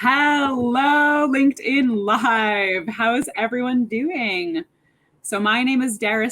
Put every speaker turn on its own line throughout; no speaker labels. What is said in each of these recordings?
Hello, LinkedIn Live. How's everyone doing? So my name is Dara.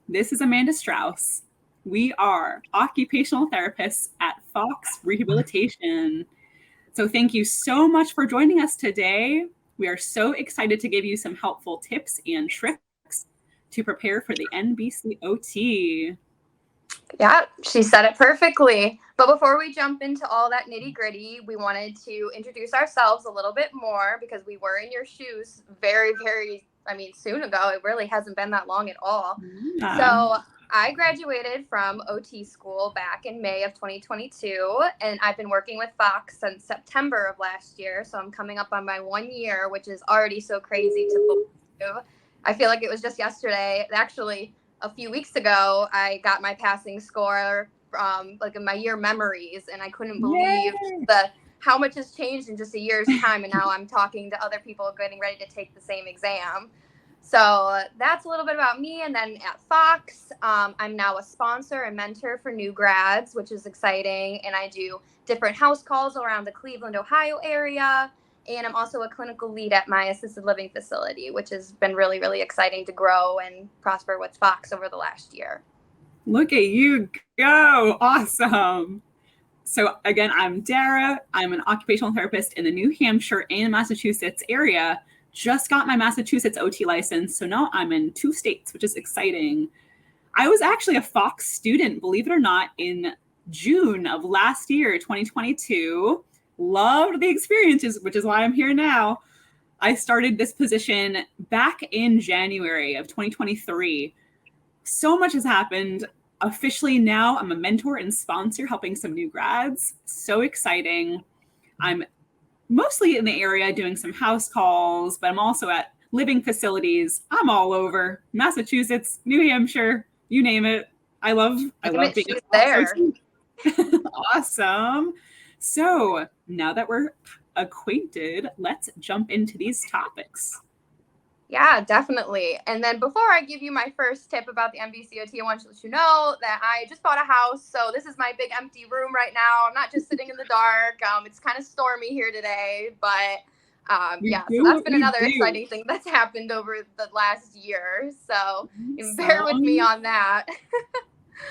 This is Amanda Strouse. We are occupational therapists at Fox Rehabilitation. So thank you so much for joining us today. We are so excited to give you some helpful tips and tricks to prepare for the NBCOT.
Yeah, she said it perfectly. But before we jump into all that nitty gritty, we wanted to introduce ourselves a little bit more because we were in your shoes soon ago. It really hasn't been that long at all.
Yeah.
So I graduated from OT school back in May of 2022, and I've been working with Fox since September of last year. So I'm coming up on my 1 year, which is already so crazy to believe. I feel like it was just yesterday. Actually, a few weeks ago, I got my passing score from in my year memories, and I couldn't believe how much has changed in just a year's time. And now I'm talking to other people getting ready to take the same exam. So that's a little bit about me. And then at Fox, I'm now a sponsor and mentor for new grads, which is exciting. And I do different house calls around the Cleveland, Ohio area. And I'm also a clinical lead at my assisted living facility, which has been really, really exciting to grow and prosper with Fox over the last year.
Look at you go. Awesome. So again, I'm Dara. I'm an occupational therapist in the New Hampshire and Massachusetts area. Just got my Massachusetts OT license. So now I'm in 2 states, which is exciting. I was actually a Fox student, believe it or not, in June of last year, 2022. Loved the experiences, which is why I'm here now. I started this position back in January of 2023. So much has happened. Officially now, I'm a mentor and sponsor helping some new grads. So exciting. I'm mostly in the area doing some house calls, but I'm also at living facilities. I'm all over Massachusetts, New Hampshire, you name it. I love being
there.
Awesome. So now that we're acquainted, let's jump into these topics.
Yeah, definitely. And then before I give you my first tip about the NBCOT, I want to let you know that I just bought a house. So this is my big empty room right now. I'm not just sitting in the dark. It's kind of stormy here today, but so that's been another exciting thing that's happened over the last year. So bear with me on that.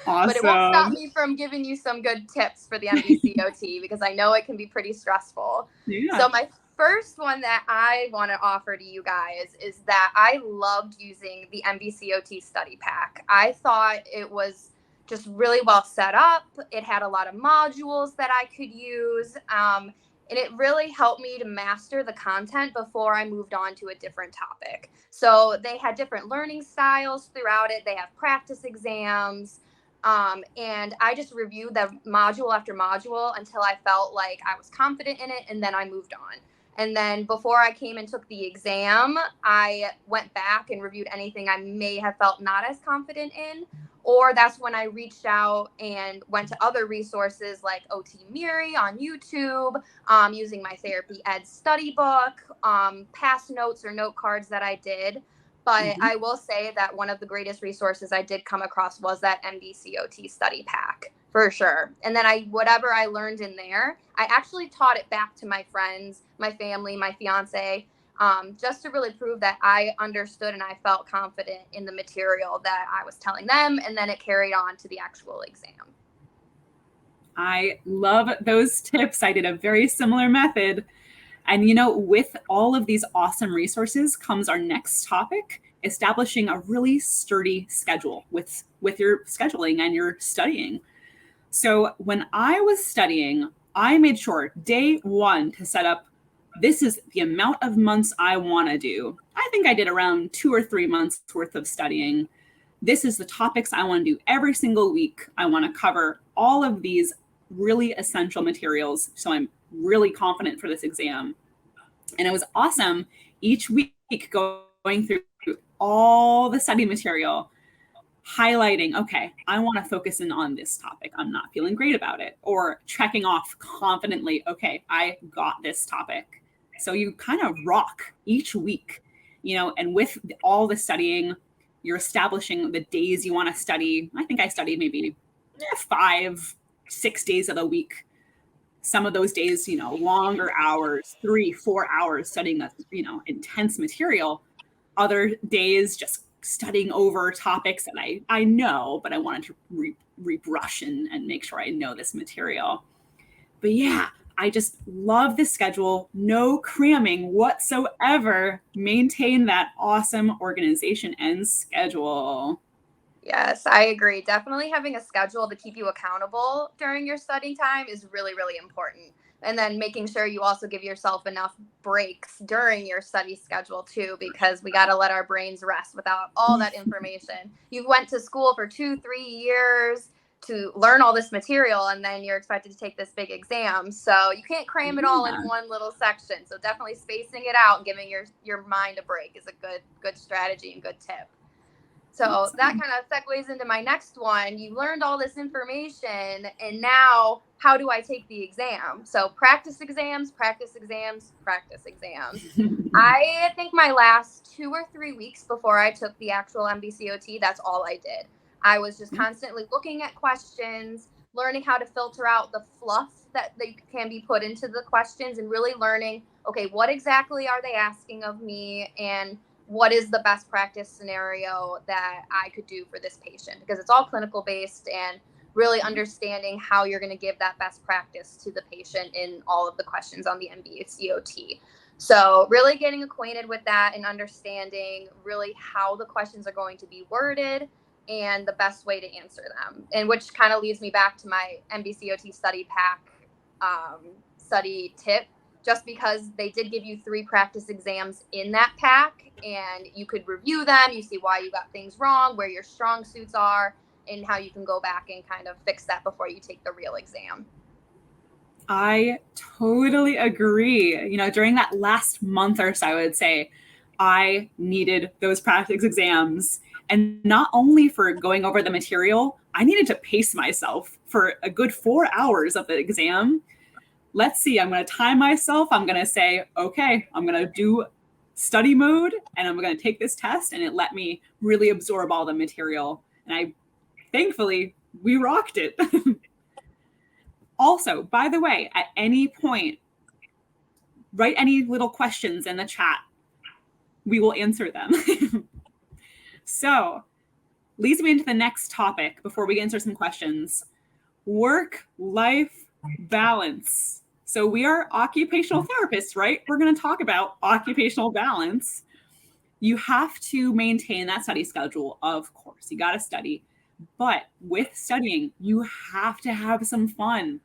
Awesome.
But it won't stop me from giving you some good tips for the NBCOT because I know it can be pretty stressful.
Yeah.
So my first one that I want to offer to you guys is that I loved using the NBCOT study pack. I thought it was just really well set up. It had a lot of modules that I could use. And it really helped me to master the content before I moved on to a different topic. So they had different learning styles throughout it. They have practice exams. And I just reviewed the module after module until I felt like I was confident in it, and then I moved on. And then before I came and took the exam, I went back and reviewed anything I may have felt not as confident in, or that's when I reached out and went to other resources like OT Miri on YouTube, using my Therapy Ed study book, past notes or note cards that I did. But I will say that one of the greatest resources I did come across was that NBCOT study pack, for sure. And then whatever I learned in there, I actually taught it back to my friends, my family, my fiance, just to really prove that I understood and I felt confident in the material that I was telling them. And then it carried on to the actual exam.
I love those tips. I did a very similar method. And, with all of these awesome resources comes our next topic, establishing a really sturdy schedule with your scheduling and your studying. So when I was studying, I made sure day 1 to set up, this is the amount of months I want to do. I think I did around 2 or 3 months worth of studying. This is the topics I want to do every single week. I want to cover all of these really essential materials. So I'm really confident for this exam. And it was awesome each week going through all the study material, highlighting, okay, I want to focus in on this topic. I'm not feeling great about it. Or checking off confidently, okay, I got this topic. So you kind of rock each week, and with all the studying, you're establishing the days you want to study. I think I studied maybe 5-6 days of the week. some of those days, longer hours, 3-4 hours studying a, intense material. Other days just studying over topics that I know, but I wanted to rebrush and make sure I know this material. But yeah, I just love this schedule. No cramming whatsoever. Maintain that awesome organization and schedule.
Yes, I agree. Definitely having a schedule to keep you accountable during your study time is really, really important. And then making sure you also give yourself enough breaks during your study schedule too, because we got to let our brains rest without all that information. You went to school for 2-3 years to learn all this material, and then you're expected to take this big exam. So you can't cram it all in one little section. So definitely spacing it out and giving your mind a break is a good strategy and good tip. So that kind of segues into my next one. You learned all this information, and now how do I take the exam? So practice exams, practice exams, practice exams. I think my last 2 or 3 weeks before I took the actual NBCOT, that's all I did. I was just constantly looking at questions, learning how to filter out the fluff that they can be put into the questions, and really learning, okay, what exactly are they asking of me, and what is the best practice scenario that I could do for this patient, because it's all clinical based, and really understanding how you're going to give that best practice to the patient in all of the questions on the NBCOT. So really getting acquainted with that and understanding really how the questions are going to be worded and the best way to answer them. And which kind of leads me back to my NBCOT study pack study tip, just because they did give you 3 practice exams in that pack, and you could review them. You see why you got things wrong, where your strong suits are, and how you can go back and kind of fix that before you take the real exam.
I totally agree. During that last month or so, I would say I needed those practice exams. And not only for going over the material, I needed to pace myself for a good 4 hours of the exam. Let's see, I'm going to time myself. I'm going to say, okay, I'm going to do study mode and I'm going to take this test, and it let me really absorb all the material. And thankfully, we rocked it. Also, by the way, at any point, write any little questions in the chat. We will answer them. So, leads me into the next topic before we answer some questions. Work-life balance. So we are occupational therapists, right? We're going to talk about occupational balance. You have to maintain that study schedule, of course. You got to study. But with studying, you have to have some fun.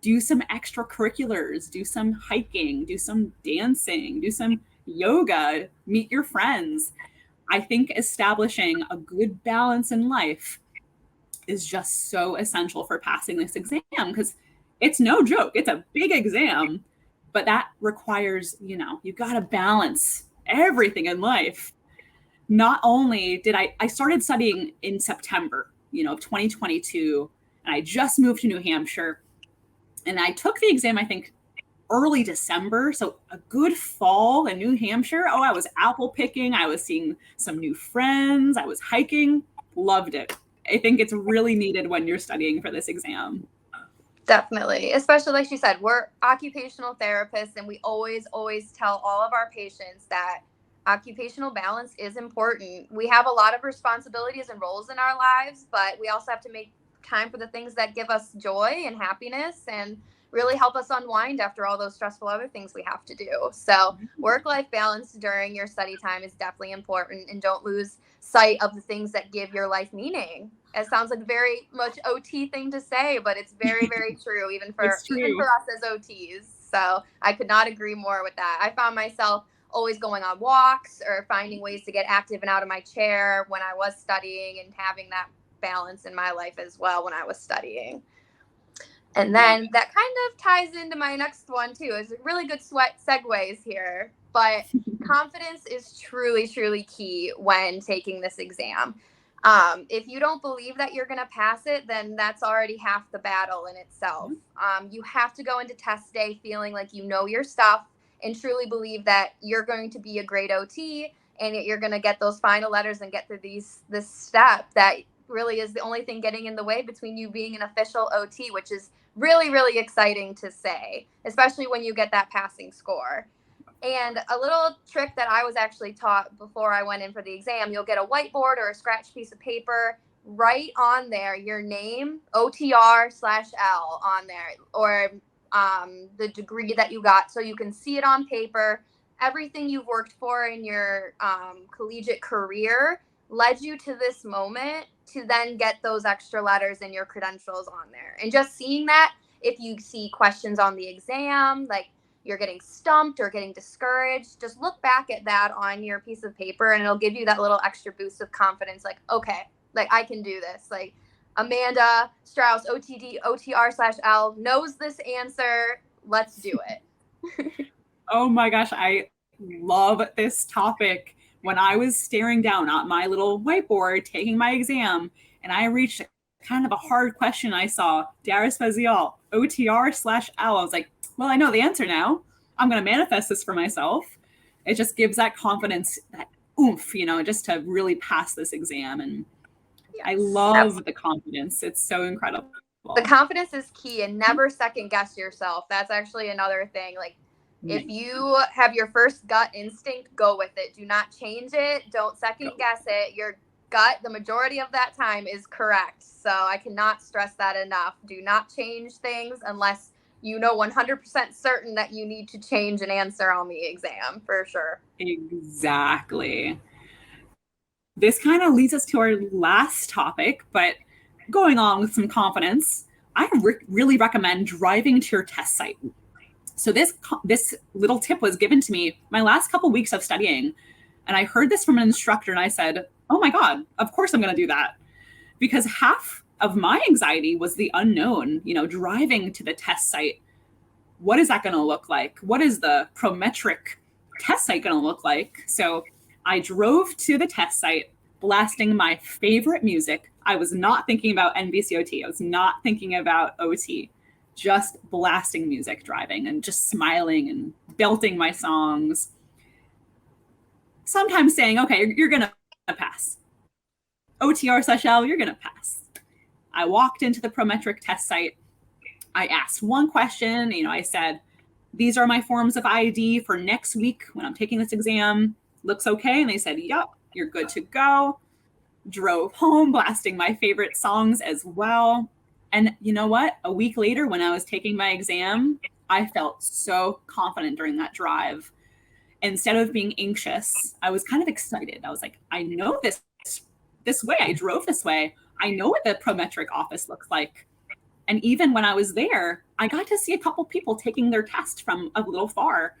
Do some extracurriculars, do some hiking, do some dancing, do some yoga, meet your friends. I think establishing a good balance in life is just so essential for passing this exam, because it's no joke. It's a big exam, but that requires, you got to balance everything in life. Not only did I started studying in September, of 2022, and I just moved to New Hampshire, and I took the exam, I think, early December. So a good fall in New Hampshire. Oh, I was apple picking. I was seeing some new friends. I was hiking. Loved it. I think it's really needed when you're studying for this exam.
Definitely. Especially like she said, we're occupational therapists, and we always tell all of our patients that occupational balance is important. We have a lot of responsibilities and roles in our lives, but we also have to make time for the things that give us joy and happiness and really help us unwind after all those stressful other things we have to do. So work-life balance during your study time is definitely important, and don't lose sight of the things that give your life meaning. It sounds like very much OT thing to say, but it's very, very true, even for us as OTs. So I could not agree more with that. I found myself always going on walks or finding ways to get active and out of my chair when I was studying, and having that balance in my life as well when I was studying. And then that kind of ties into my next one too. It's a really good segues here, but confidence is truly, truly key when taking this exam. If you don't believe that you're going to pass it, then that's already half the battle in itself. You have to go into test day feeling like you know your stuff, and truly believe that you're going to be a great OT, and you're going to get those final letters and get through this step that really is the only thing getting in the way between you being an official OT, which is really, really exciting to say, especially when you get that passing score. And a little trick that I was actually taught before I went in for the exam, you'll get a whiteboard or a scratch piece of paper, write on there your name, OTR/L on there, or the degree that you got, so you can see it on paper. Everything you've worked for in your collegiate career led you to this moment to then get those extra letters and your credentials on there. And just seeing that, if you see questions on the exam, like you're getting stumped or getting discouraged, just look back at that on your piece of paper and it'll give you that little extra boost of confidence. Like, okay, like I can do this. Like Amanda Strouse, OTR/L, knows this answer. Let's do it.
Oh my gosh, I love this topic. When I was staring down at my little whiteboard taking my exam and I reached kind of a hard question, I saw Dara Special, OTR/L. I was like, well, I know the answer now. I'm going to manifest this for myself. It just gives that confidence, that oomph, just to really pass this exam. And yes, I love the confidence. It's so incredible.
The confidence is key, and never second guess yourself. That's actually another thing. Like, if you have your first gut instinct, go with it. Do not change it. Don't second guess it. Your gut, the majority of that time, is correct. So I cannot stress that enough. Do not change things unless you know 100% certain that you need to change an answer on the exam, for sure.
Exactly. This kind of leads us to our last topic, but going on with some confidence, I really recommend driving to your test site. So this little tip was given to me my last couple weeks of studying, and I heard this from an instructor, and I said, oh my God, of course I'm going to do that. Because half of my anxiety was the unknown, driving to the test site. What is that going to look like? What is the prometric test site going to look like? So I drove to the test site blasting my favorite music. I was not thinking about NBCOT. I was not thinking about OT, just blasting music driving and just smiling and belting my songs. Sometimes saying, okay, you're going to pass. OTR/L, you're going to pass. I walked into the prometric test site. I asked one question. I said, these are my forms of ID for next week when I'm taking this exam. Looks okay. And they said, yep, you're good to go. Drove home blasting my favorite songs as well. And you know what? A week later, when I was taking my exam, I felt so confident during that drive. Instead of being anxious, I was kind of excited. I was like, I know this way. I drove this way. I know what the prometric office looks like. And even when I was there, I got to see a couple people taking their test from a little far.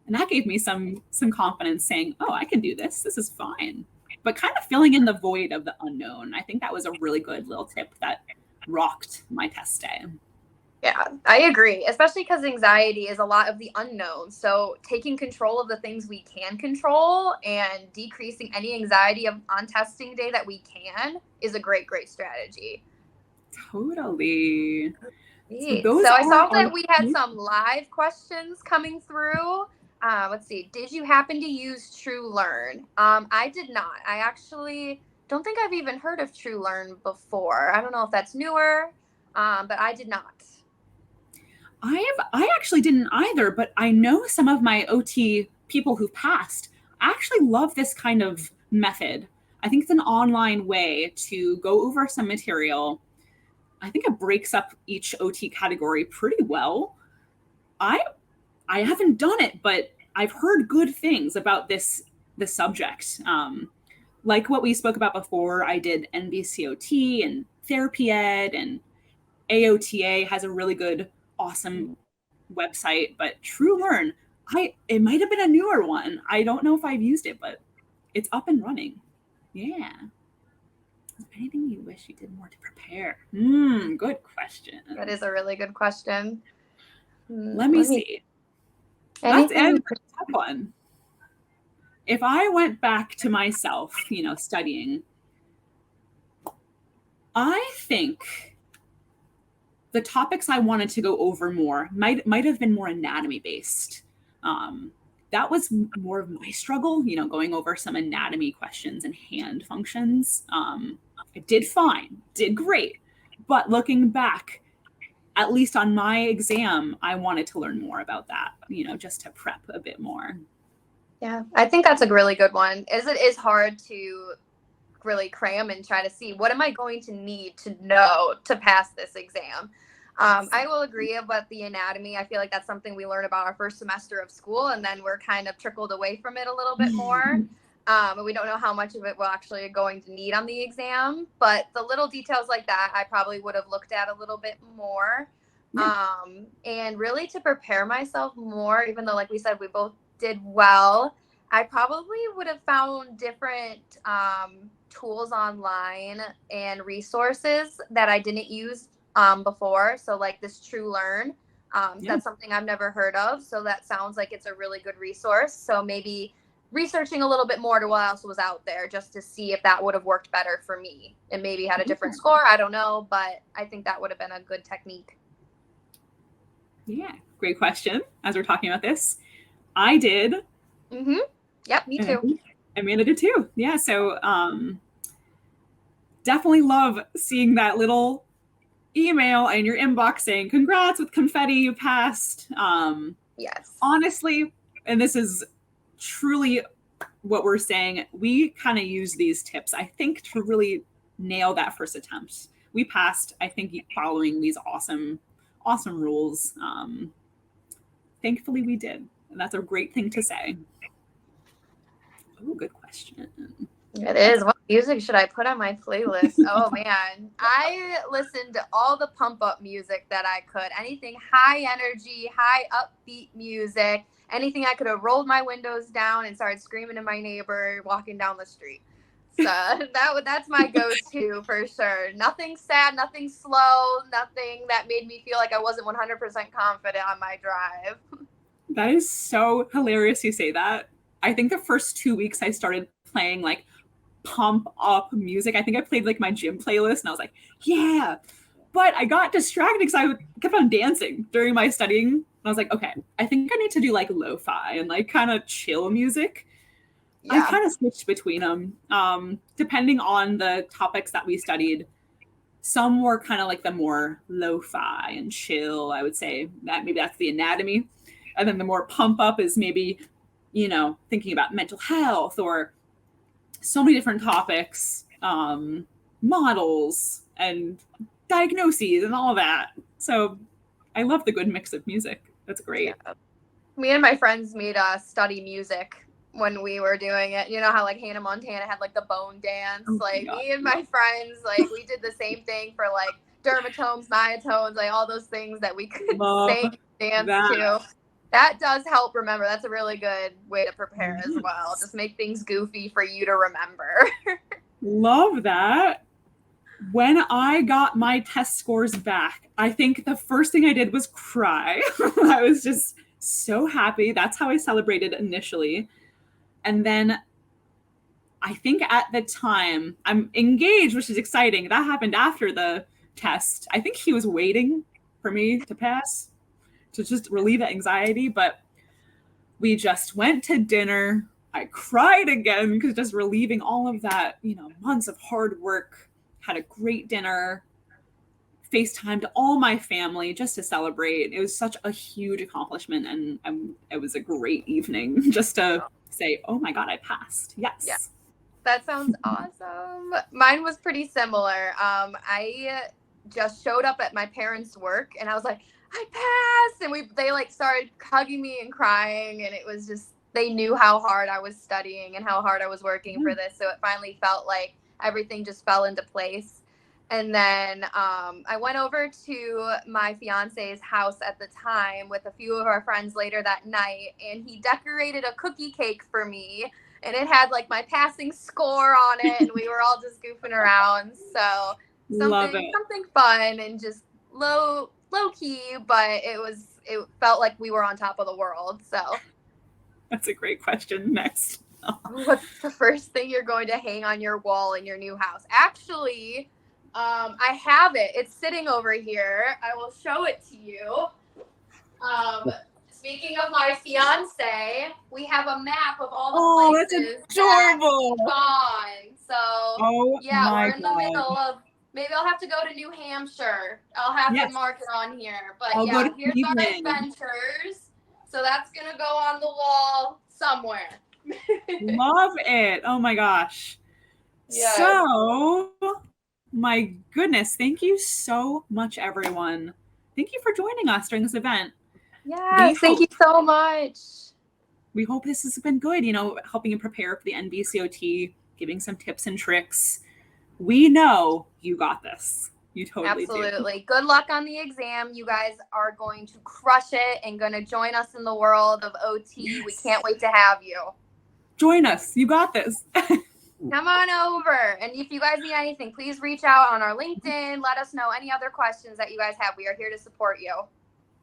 And that gave me some confidence, saying, oh, I can do this. This is fine. But kind of filling in the void of the unknown. I think that was a really good little tip that rocked my test day.
Yeah, I agree, especially because anxiety is a lot of the unknown. So taking control of the things we can control and decreasing any anxiety on testing day that we can is a great, great strategy.
Totally.
So I saw that we had some live questions coming through. Let's see. Did you happen to use TrueLearn? I did not. I actually don't think I've even heard of TrueLearn before. I don't know if that's newer, but I did not.
I actually didn't either, but I know some of my OT people who've passed actually love this kind of method. I think it's an online way to go over some material. I think it breaks up each OT category pretty well. I haven't done it, but I've heard good things about this subject. Like what we spoke about before, I did NBCOT and Therapy Ed, and AOTA has a really good, awesome website. But TrueLearn, it might have been a newer one. I don't know if I've used it, but it's up and running. Yeah. Is there anything you wish you did more to prepare? Good question.
That is a really good question.
Let me see. Let's end the top one. If I went back to myself, studying, I think the topics I wanted to go over more might have been more anatomy based. That was more of my struggle, going over some anatomy questions and hand functions. I did fine, did great. But looking back, at least on my exam, I wanted to learn more about that, just to prep a bit more.
Yeah, I think that's a really good one. It is hard to really cram and try to see what am I going to need to know to pass this exam. I will agree about the anatomy. I feel like that's something we learn about our first semester of school, and then we're kind of trickled away from it a little bit more. And we don't know how much of it we're actually going to need on the exam. But the little details like that, I probably would have looked at a little bit more. And really to prepare myself more, even though, like we said, we both did well, I probably would have found different tools online and resources that I didn't use before. So like this True Learn, that's something I've never heard of. So that sounds like it's a really good resource. So maybe researching a little bit more to what else was out there just to see if that would have worked better for me and maybe had a different score. I don't know, but I think that would have been a good technique.
Yeah, great question. As we're talking about this, I did.
Mm-hmm. Yep, me too.
Amanda did too. Yeah, so definitely love seeing that little email in your inbox saying, congrats with confetti, you passed.
Yes.
Honestly, and this is truly what we're saying, we kind of use these tips, I think, to really nail that first attempt. We passed, I think, following these awesome rules. Thankfully, we did. And that's a great thing to say. Oh, good question.
It is. What music should I put on my playlist? Oh, man. I listened to all the pump up music that I could. Anything high energy, high upbeat music. Anything I could have rolled my windows down and started screaming to my neighbor walking down the street. So that's my go-to for sure. Nothing sad, nothing slow, nothing that made me feel like I wasn't 100% confident on my drive.
That is so hilarious you say that. I think the first 2 weeks I started playing like pump up music. I think I played like my gym playlist and I was like, yeah. But I got distracted because I kept on dancing during my studying. And I was like, okay, I think I need to do like lo-fi and like kind of chill music. Yeah. I kind of switched between them depending on the topics that we studied. Some were kind of like the more lo-fi and chill. I would say that maybe that's the anatomy. And then the more pump up is maybe, thinking about mental health or so many different topics, models and diagnoses and all that. So I love the good mix of music. That's great.
Yeah. Me and my friends made us study music when we were doing it. You know how like Hannah Montana had like the bone dance? Me and my friends, like we did the same thing for like dermatomes, myotones, like all those things that we could sing and dance to. That does help remember. That's a really good way to prepare as well. Just make things goofy for you to remember.
Love that. When I got my test scores back, I think the first thing I did was cry. I was just so happy. That's how I celebrated initially. And then I think at the time, I'm engaged, which is exciting. That happened after the test. I think he was waiting for me to pass to just relieve the anxiety. But we just went to dinner. I cried again because just relieving all of that, months of hard work. Had a great dinner, FaceTimed all my family just to celebrate. It was such a huge accomplishment, and it was a great evening just to say, oh my God, I passed. Yes.
Yeah. That sounds awesome. Mine was pretty similar. I just showed up at my parents' work and I was like, I passed. And they like started hugging me and crying. And it was just, they knew how hard I was studying and how hard I was working for this. So it finally felt like everything just fell into place. And then I went over to my fiance's house at the time with a few of our friends later that night, and he decorated a cookie cake for me, and it had like my passing score on it, and we were all just goofing around. So something fun and just low key, but it felt like we were on top of the world. So
that's a great question. Next.
What's the first thing you're going to hang on your wall in your new house? Actually, I have it. It's sitting over here. I will show it to you. Speaking of my fiance, we have a map of all the places
that's adorable.
that he's gone. So, we're in the middle of Maybe I'll have to go to New Hampshire. I'll have to
Yes.
mark it on here. But
I'll go
yeah,
to
here's our
Cleveland.
adventures. So that's going to go on the wall somewhere.
Love it. Oh my gosh.
Yes.
So, my goodness, thank you so much, everyone. Thank you for joining us during this event.
Yes, thank you so much.
We hope this has been good, you know, helping you prepare for the NBCOT, giving some tips and tricks. We know you got this. You totally do.
Absolutely. Good luck on the exam. You guys are going to crush it and going to join us in the world of OT. Yes. We can't wait to have you.
Join us. You got this.
Come on over. And if you guys need anything, please reach out on our LinkedIn. Let us know any other questions that you guys have. We are here to support you.